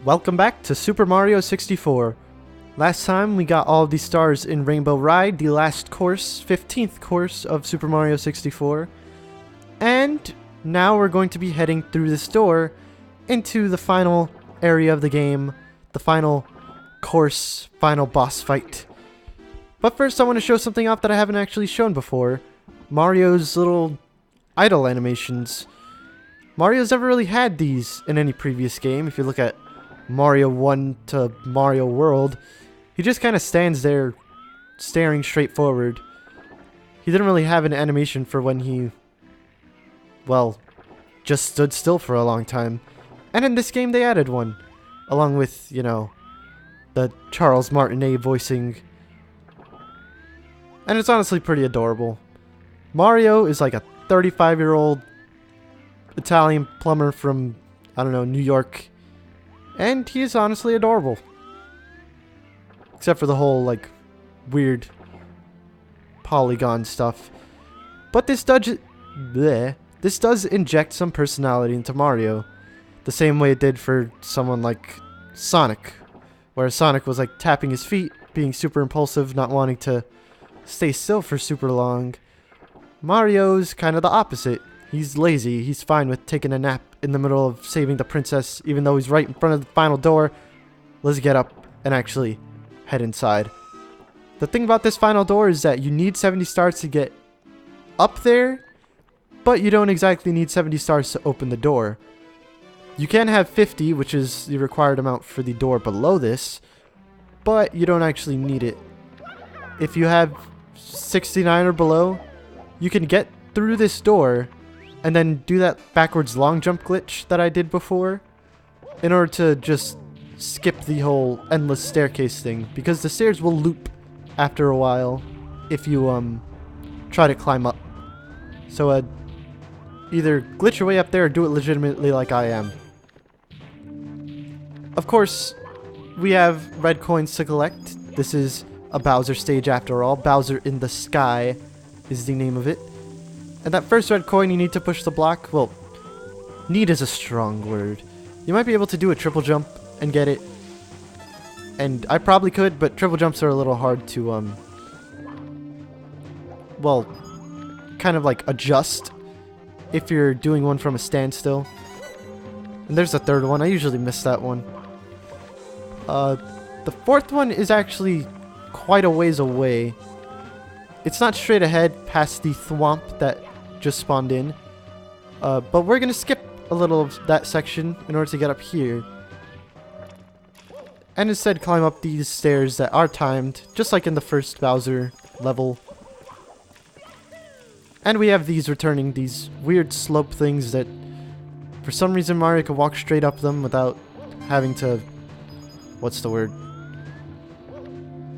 Welcome back to Super Mario 64. Last time we got all of these stars in Rainbow Ride, the last course, 15th course of Super Mario 64. And now we're going to be heading through this door into the final area of the game, the final course, final boss fight. But first I want to show something off that I haven't actually shown before. Mario's little idle animations. Mario's never really had these in any previous game. If you look at Mario 1 to Mario World, he just kind of stands there staring straight forward. He didn't really have an animation for when he, well, just stood still for a long time. And in this game they added one, along with, you know, the Charles Martinet voicing. And it's honestly pretty adorable. Mario is like a 35-year-old Italian plumber from, I don't know, New York. And he is honestly adorable. Except for the whole, like, weird polygon stuff. But this does inject some personality into Mario. The same way it did for someone like Sonic. Where Sonic was like tapping his feet, being super impulsive, not wanting to stay still for super long. Mario's kind of the opposite. He's lazy. He's fine with taking a nap in the middle of saving the princess, even though he's right in front of the final door. Let's get up and actually head inside. The thing about this final door is that you need 70 stars to get up there, but you don't exactly need 70 stars to open the door. You can have 50, which is the required amount for the door below this, but you don't actually need it. If you have 69 or below, you can get through this door and then do that backwards long jump glitch that I did before in order to just skip the whole endless staircase thing, because the stairs will loop after a while if you try to climb up. So either glitch your way up there or do it legitimately like I am. Of course, we have red coins to collect. This is a Bowser stage after all. Bowser in the Sky is the name of it. And that first red coin, you need to push the block. Well, need is a strong word. You might be able to do a triple jump and get it. And I probably could, but triple jumps are a little hard to, well, kind of like adjust if you're doing one from a standstill. And there's the third one. I usually miss that one. The fourth one is actually quite a ways away. It's not straight ahead past the thwomp that just spawned in. But we're going to skip a little of that section in order to get up here. And instead climb up these stairs that are timed, just like in the first Bowser level. And we have these returning, these weird slope things that for some reason Mario can walk straight up them without having to, what's the word?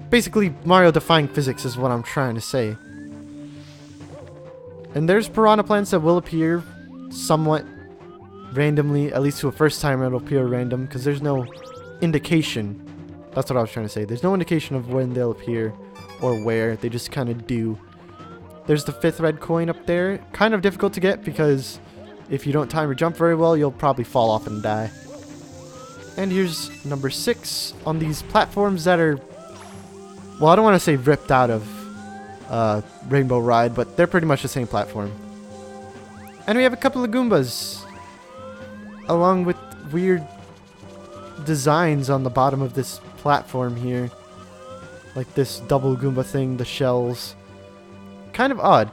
Basically, Mario defying physics is what I'm trying to say. And there's piranha plants that will appear somewhat randomly, at least to a first timer it'll appear random, because there's no indication. That's what I was trying to say. There's no indication of when they'll appear or where. They just kind of do. There's the fifth red coin up there. Kind of difficult to get because if you don't time your jump very well, you'll probably fall off and die. And here's number 6 on these platforms that are, well, I don't want to say ripped out of Rainbow Ride, but they're pretty much the same platform. And we have a couple of Goombas, along with weird designs on the bottom of this platform here. Like this double Goomba thing, the shells. Kind of odd.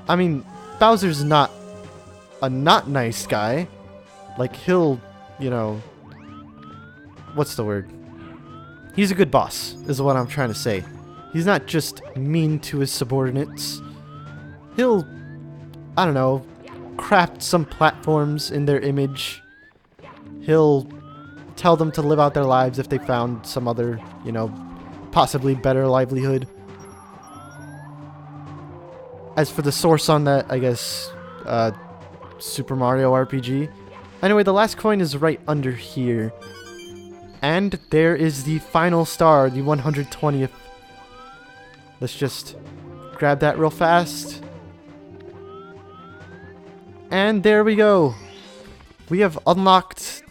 I mean, Bowser's not a not nice guy. Like, he'll, you know, what's the word? He's a good boss, is what I'm trying to say. He's not just mean to his subordinates. He'll, I don't know, craft some platforms in their image. He'll tell them to live out their lives if they found some other, you know, possibly better livelihood. As for the source on that, I guess, Super Mario RPG. Anyway, the last coin is right under here. And there is the final star, the 120th. Let's just grab that real fast. And there we go. We have unlocked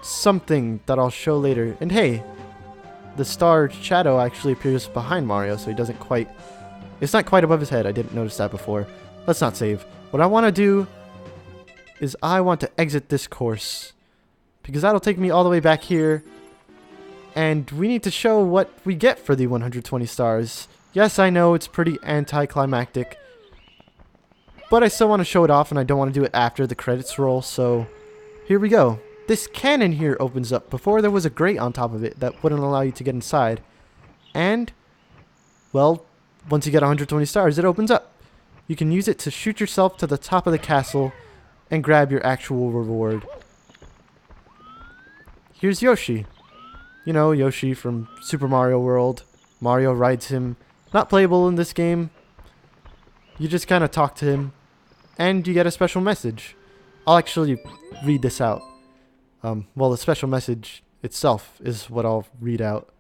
something that I'll show later. And hey, the star shadow actually appears behind Mario, so he doesn't quite... It's not quite above his head. I didn't notice that before. Let's not save. What I want to do is I want to exit this course, because that'll take me all the way back here, and we need to show what we get for the 120 stars. Yes, I know it's pretty anticlimactic, but I still want to show it off, and I don't want to do it after the credits roll, so here we go. This cannon here opens up. Before there was a grate on top of it that wouldn't allow you to get inside, and, well, once you get 120 stars, it opens up. You can use it to shoot yourself to the top of the castle and grab your actual reward. Here's Yoshi. You know, Yoshi from Super Mario World. Mario rides him. Not playable in this game. You just kind of talk to him, and you get a special message. I'll actually read this out. Well, the special message itself is what I'll read out.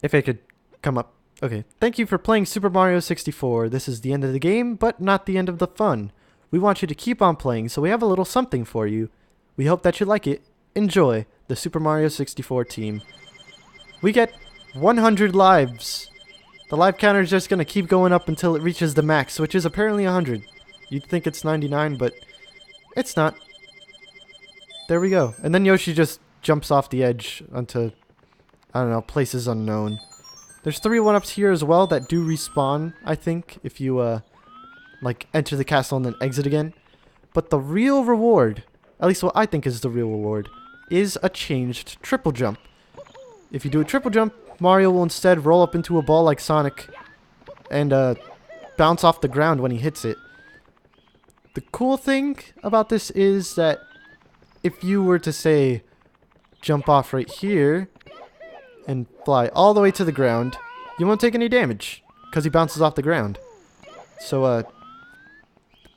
If it could come up. Okay. Thank you for playing Super Mario 64. This is the end of the game, but not the end of the fun. We want you to keep on playing, so we have a little something for you. We hope that you like it. Enjoy, the Super Mario 64 team. We get 100 lives. The live counter is just going to keep going up until it reaches the max, which is apparently 100. You'd think it's 99, but it's not. There we go. And then Yoshi just jumps off the edge onto, I don't know, places unknown. There's 3 1-ups here as well that do respawn, I think, if you, like, enter the castle and then exit again. But the real reward, at least what I think is the real reward, is a changed triple jump. If you do a triple jump, Mario will instead roll up into a ball like Sonic and bounce off the ground when he hits it. The cool thing about this is that if you were to, say, jump off right here and fly all the way to the ground, you won't take any damage because he bounces off the ground. So,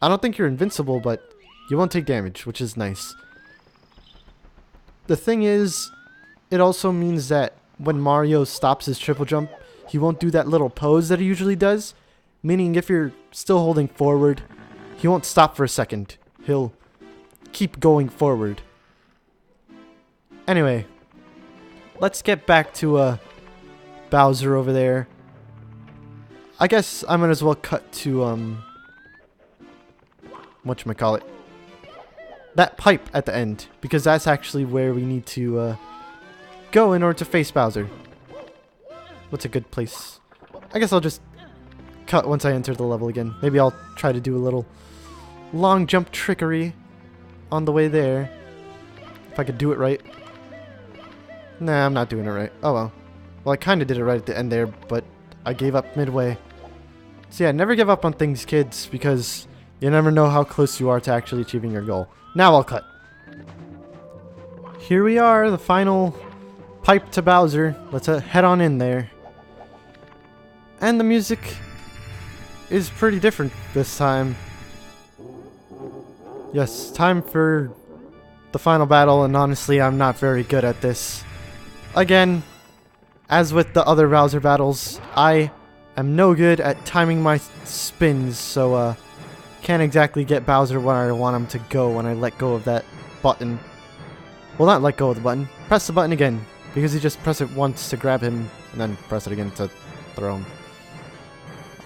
I don't think you're invincible, but you won't take damage, which is nice. The thing is, it also means that when Mario stops his triple jump, he won't do that little pose that he usually does. Meaning if you're still holding forward, he won't stop for a second. He'll keep going forward. Anyway, let's get back to Bowser over there. I guess I might as well cut to whatchamacallit, that pipe at the end, because that's actually where we need to go in order to face Bowser. What's a good place? I guess I'll just cut once I enter the level again. Maybe I'll try to do a little long jump trickery on the way there, if I could do it right. Nah, I'm not doing it right. Oh well. Well, I kind of did it right at the end there, but I gave up midway. So yeah, never give up on things, kids, because you never know how close you are to actually achieving your goal. Now I'll cut. Here we are, the final pipe to Bowser. Let's head on in there. And the music is pretty different this time. Yes, time for the final battle, and honestly, I'm not very good at this. Again, as with the other Bowser battles, I am no good at timing my spins, so can't exactly get Bowser where I want him to go when I let go of that button. Well, not let go of the button. Press the button again, because you just press it once to grab him, and then press it again to throw him.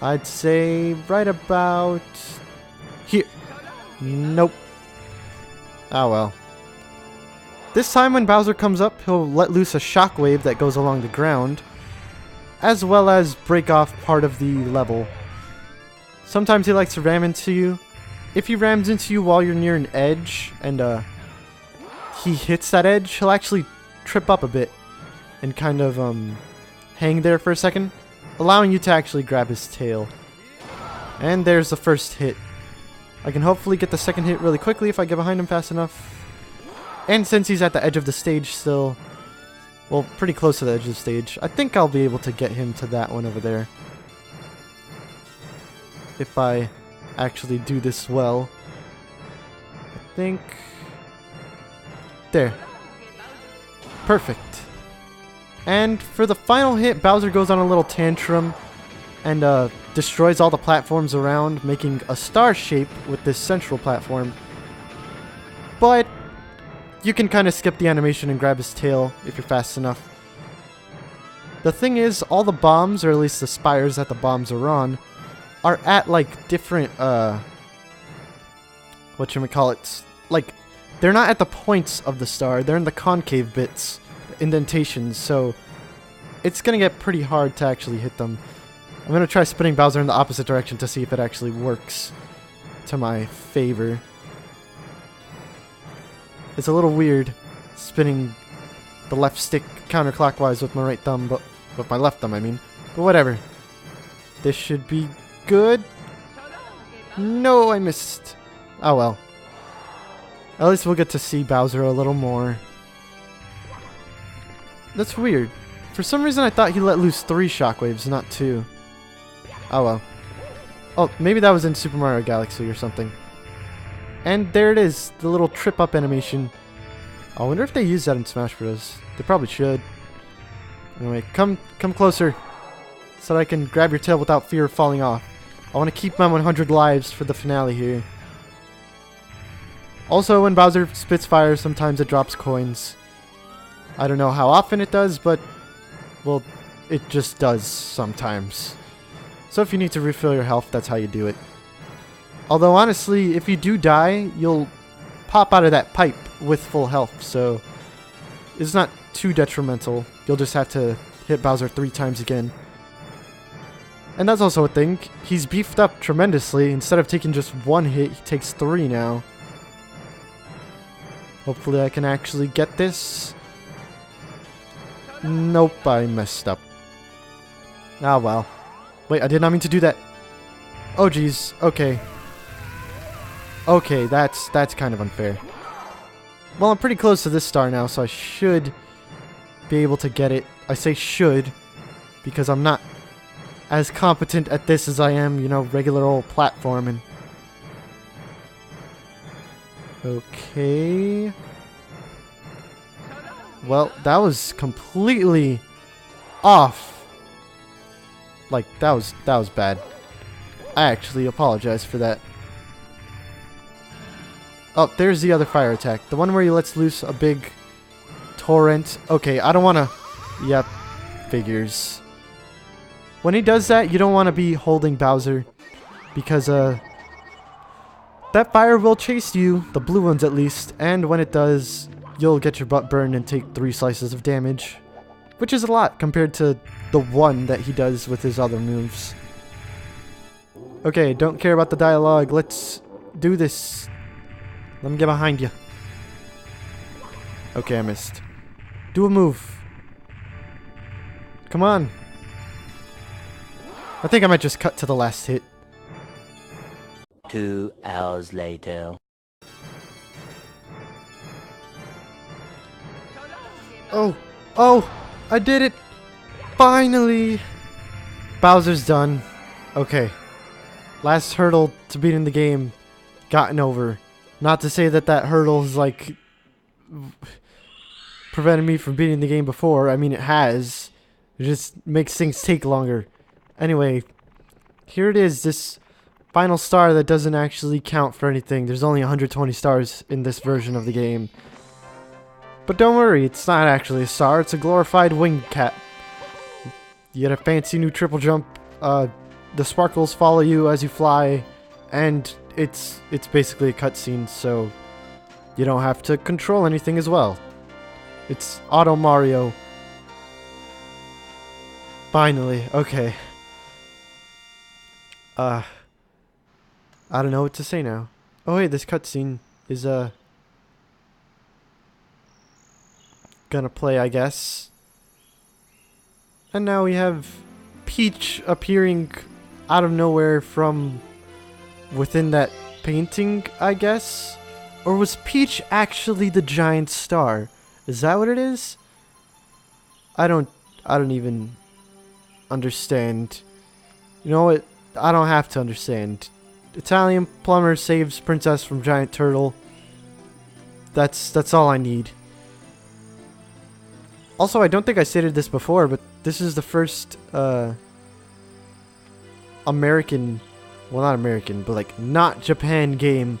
I'd say right about here. Nope. Oh well. This time when Bowser comes up, he'll let loose a shockwave that goes along the ground, as well as break off part of the level. Sometimes he likes to ram into you. If he rams into you while you're near an edge, and he hits that edge, he'll actually trip up a bit and kind of hang there for a second, allowing you to actually grab his tail. And there's the first hit. I can hopefully get the second hit really quickly if I get behind him fast enough. And since he's at the edge of the stage still, well, pretty close to the edge of the stage, I think I'll be able to get him to that one over there. If I actually do this well. I think... There. Perfect. And for the final hit, Bowser goes on a little tantrum and destroys all the platforms around, making a star shape with this central platform. But you can kind of skip the animation and grab his tail if you're fast enough. The thing is, all the bombs, or at least the spires that the bombs are on, are at like different, whatchamacallit, like, they're not at the points of the star, they're in the concave bits, the indentations, so it's gonna get pretty hard to actually hit them. I'm gonna try spinning Bowser in the opposite direction to see if it actually works to my favor. It's a little weird spinning the left stick counterclockwise with my right thumb, but with my left thumb, I mean. But whatever. This should be good. No, I missed. Oh well. At least we'll get to see Bowser a little more. That's weird. For some reason I thought he let loose 3 shockwaves, not 2. Oh well. Oh, maybe that was in Super Mario Galaxy or something. And there it is, the little trip up animation. I wonder if they use that in Smash Bros. They probably should. Anyway, come closer, so that I can grab your tail without fear of falling off. I want to keep my 100 lives for the finale here. Also, when Bowser spits fire, sometimes it drops coins. I don't know how often it does, but, well, it just does sometimes. So if you need to refill your health, that's how you do it. Although, honestly, if you do die, you'll pop out of that pipe with full health, so it's not too detrimental. You'll just have to hit Bowser 3 times again. And that's also a thing. He's beefed up tremendously. Instead of taking just 1 hit, he takes 3 now. Hopefully I can actually get this. Nope, I messed up. Ah, well. Wait, I did not mean to do that. Oh, geez. Okay. Okay, that's kind of unfair. Well, I'm pretty close to this star now, so I should be able to get it. I say should, because I'm not as competent at this as I am, you know, regular old platforming. Okay. Well, that was completely off. Like, that was bad. I actually apologize for that. Oh, there's the other fire attack. The one where he lets loose a big torrent. Okay, I don't want to... Yep, figures. When he does that, you don't want to be holding Bowser. Because, that fire will chase you. The blue ones, at least. And when it does, you'll get your butt burned and take 3 slices of damage. Which is a lot compared to the 1 that he does with his other moves. Okay, don't care about the dialogue. Let's do this. Let me get behind you. Okay, I missed. Do a move. Come on. I think I might just cut to the last hit. 2 hours later. Oh! Oh! I did it! Finally! Bowser's done. Okay. Last hurdle to beating the game. Gotten over. Not to say that that hurdle is like prevented me from beating the game before. I mean, it has. It just makes things take longer. Anyway, here it is. This final star that doesn't actually count for anything. There's only 120 stars in this version of the game. But don't worry, it's not actually a star. It's a glorified wing cap. You get a fancy new triple jump. The sparkles follow you as you fly, and it's basically a cutscene, so you don't have to control anything as well. It's Auto Mario. Finally, okay. I don't know what to say now. Oh wait, this cutscene is gonna play, I guess. And now we have Peach appearing out of nowhere from within that painting, I guess? Or was Peach actually the giant star? Is that what it is? I don't even understand. You know what? I don't have to understand. Italian plumber saves princess from giant turtle. That's all I need. Also, I don't think I stated this before, but this is the first American, well, not American, but like not Japan game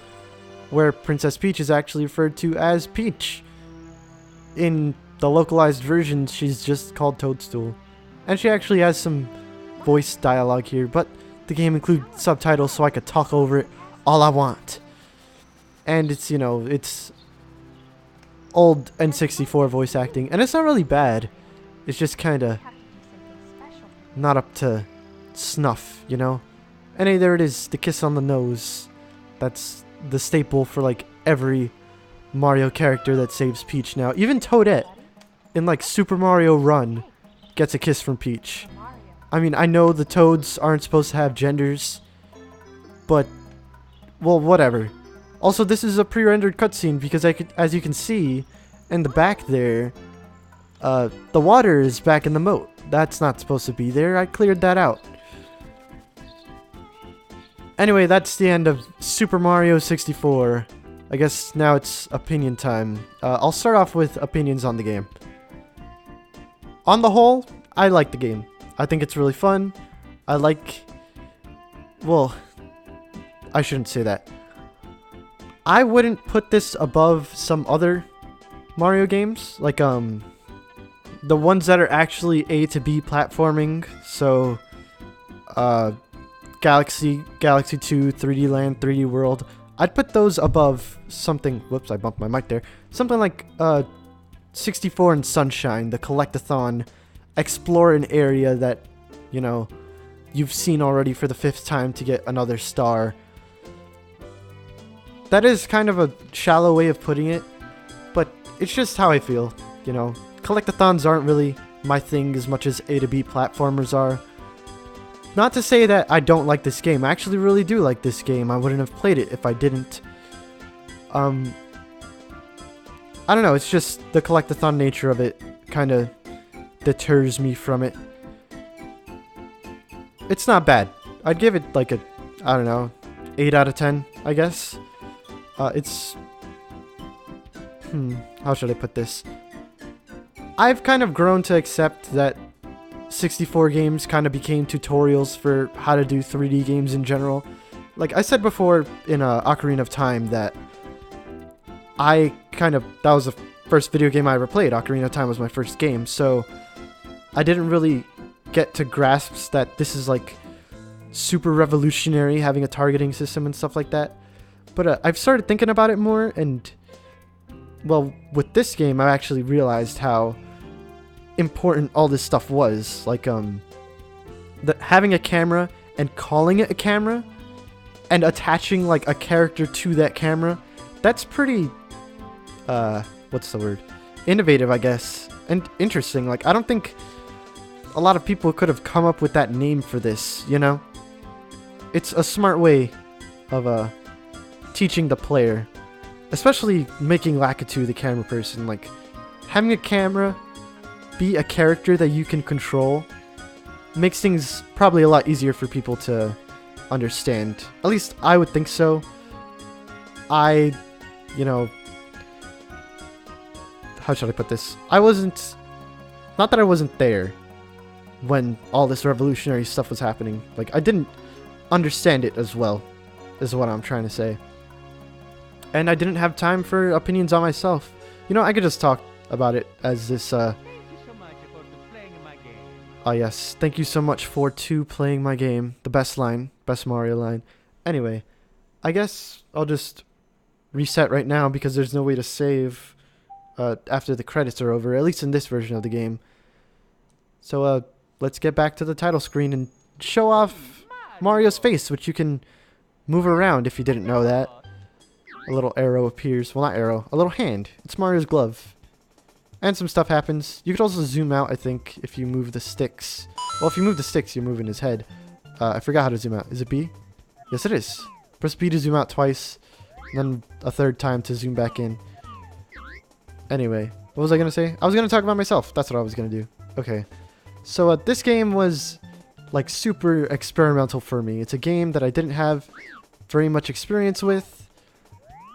where Princess Peach is actually referred to as Peach. in the localized version, she's just called Toadstool. And she actually has some voice dialogue here, but the game includes subtitles so I could talk over it all I want. And it's, you know, it's old N64 voice acting, and it's not really bad. It's just kind of not up to snuff, you know? And hey, there it is, the kiss on the nose. That's the staple for like every Mario character that saves Peach now. Even Toadette in like Super Mario Run gets a kiss from Peach. I mean, I know the Toads aren't supposed to have genders, but, well, whatever. Also, this is a pre-rendered cutscene because as you can see in the back there, the water is back in the moat. That's not supposed to be there. I cleared that out. Anyway, that's the end of Super Mario 64. I guess now it's opinion time. I'll start off with opinions on the game. On the whole, I like the game. I think it's really fun. Well, I shouldn't say that. I wouldn't put this above some other Mario games, like the ones that are actually A to B platforming. So Galaxy 2, 3D Land, 3D World. I'd put those above something. Whoops, I bumped my mic there. Something like 64 and Sunshine, the collectathon. Explore an area that, you know, you've seen already for the 5th time to get another star. That is kind of a shallow way of putting it, but it's just how I feel, you know. Collectathons aren't really my thing as much as A to B platformers are. Not to say that I don't like this game. I actually really do like this game. I wouldn't have played it if I didn't. I don't know, it's just the collectathon nature of it kind of deters me from it. It's not bad. I'd give it like a, I don't know, 8 out of 10, I guess. It's... how should I put this? I've kind of grown to accept that 64 games kind of became tutorials for how to do 3D games in general. Like I said before in Ocarina of Time that that was the first video game I ever played. Ocarina of Time was my first game, so I didn't really get to grasp that this is like super revolutionary, having a targeting system and stuff like that. But I've started thinking about it more, and well, with this game I actually realized how important all this stuff was. Like having a camera and calling it a camera and attaching like a character to that camera, that's pretty what's the word, innovative, I guess, and interesting. Like I don't think a lot of people could have come up with that name for this, you know. It's a smart way of teaching the player, especially making Lakitu the camera person. Like having a camera be a character that you can control makes things probably a lot easier for people to understand. At least I would think so. You know, how should I put this? Not that I wasn't there when all this revolutionary stuff was happening. Like, I didn't understand it as well, is what I'm trying to say. And I didn't have time for opinions on myself. You know, I could just talk about it as this, Oh yes, thank you so much for playing my game. The best line, best Mario line. Anyway, I guess I'll just reset right now because there's no way to save after the credits are over, at least in this version of the game. So let's get back to the title screen and show off Mario's face, which you can move around if you didn't know that. A little arrow appears. Well, not arrow, a little hand. It's Mario's glove. And some stuff happens. You could also zoom out, I think, if you move the sticks. Well, if you move the sticks, you're moving his head. I forgot how to zoom out. Is it B? Yes, it is. Press B to zoom out twice, and then a third time to zoom back in. Anyway, what was I going to say? I was going to talk about myself. That's what I was going to do. Okay. So this game was like super experimental for me. It's a game that I didn't have very much experience with.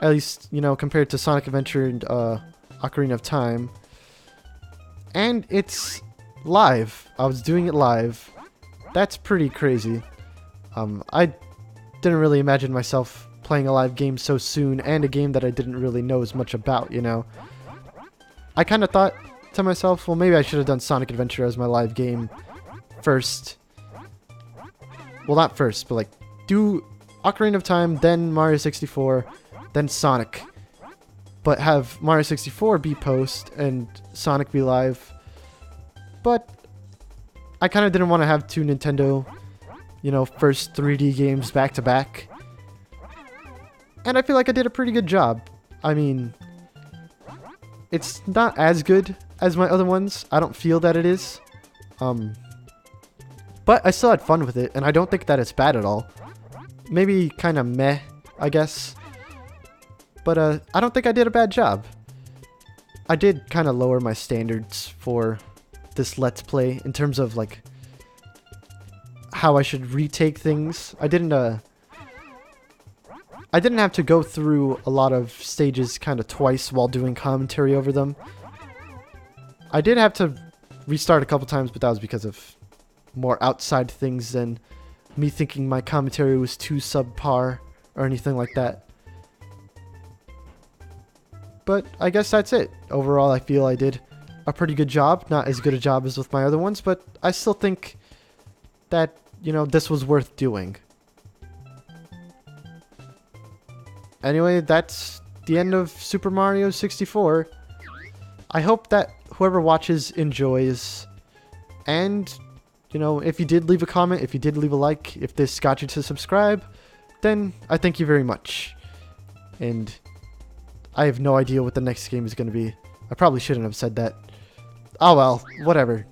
At least, you know, compared to Sonic Adventure and Ocarina of Time. And it's live. I was doing it live. That's pretty crazy. I didn't really imagine myself playing a live game so soon, and a game that I didn't really know as much about, you know. I kind of thought to myself, well, maybe I should have done Sonic Adventure as my live game first. Well, not first, but like do Ocarina of Time, then Mario 64, then Sonic. But have Mario 64 be post and Sonic be live. But I kind of didn't want to have two Nintendo, you know, first 3D games back to back. And I feel like I did a pretty good job. I mean, it's not as good as my other ones. I don't feel that it is. But I still had fun with it, and I don't think that it's bad at all. Maybe kind of meh, I guess. But I don't think I did a bad job. I did kind of lower my standards for this Let's Play in terms of like how I should retake things. I didn't have to go through a lot of stages kind of twice while doing commentary over them. I did have to restart a couple times, but that was because of more outside things than me thinking my commentary was too subpar or anything like that. But I guess that's it. Overall, I feel I did a pretty good job. Not as good a job as with my other ones, but I still think that, you know, this was worth doing. Anyway, that's the end of Super Mario 64. I hope that whoever watches enjoys. And, you know, if you did leave a comment, if you did leave a like, if this got you to subscribe, then I thank you very much. And I have no idea what the next game is going to be. I probably shouldn't have said that. Oh well, whatever.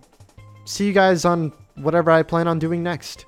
See you guys on whatever I plan on doing next.